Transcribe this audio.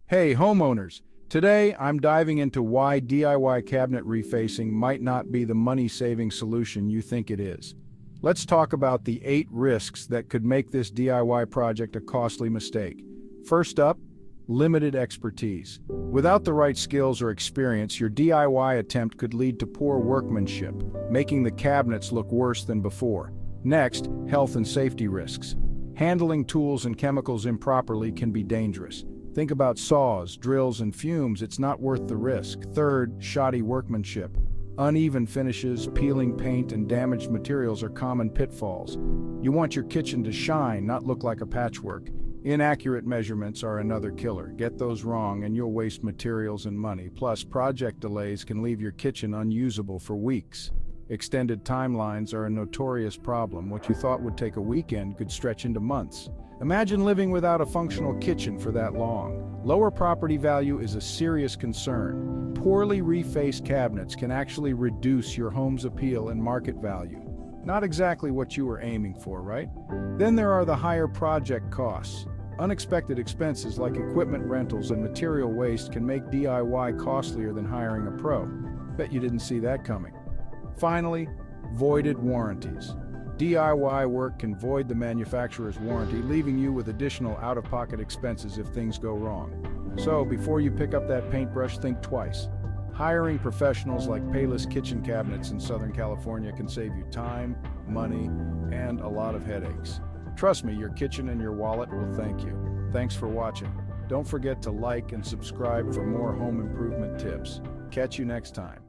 Hey, homeowners! Today, I'm diving into why DIY cabinet refacing might not be the money-saving solution you think it is. Let's talk about the 8 risks that could make this DIY project a costly mistake. First up, limited expertise. Without the right skills or experience, your DIY attempt could lead to poor workmanship, making the cabinets look worse than before. Next, health and safety risks. Handling tools and chemicals improperly can be dangerous. Think about saws, drills, and fumes. It's not worth the risk. Third, shoddy workmanship. Uneven finishes, peeling paint, and damaged materials are common pitfalls. You want your kitchen to shine, not look like a patchwork. Inaccurate measurements are another killer. Get those wrong and you'll waste materials and money. Plus, project delays can leave your kitchen unusable for weeks. Extended timelines are a notorious problem. What you thought would take a weekend could stretch into months. Imagine living without a functional kitchen for that long. Lower property value is a serious concern. Poorly refaced cabinets can actually reduce your home's appeal and market value. Not exactly what you were aiming for, right? Then there are the higher project costs. Unexpected expenses like equipment rentals and material waste can make DIY costlier than hiring a pro. Bet you didn't see that coming. Finally, voided warranties. DIY work can void the manufacturer's warranty, leaving you with additional out-of-pocket expenses if things go wrong. So, before you pick up that paintbrush, think twice. Hiring professionals like Payless Kitchen Cabinets in Southern California can save you time, money, and a lot of headaches. Trust me, your kitchen and your wallet will thank you. Thanks for watching. Don't forget to like and subscribe for more home improvement tips. Catch you next time.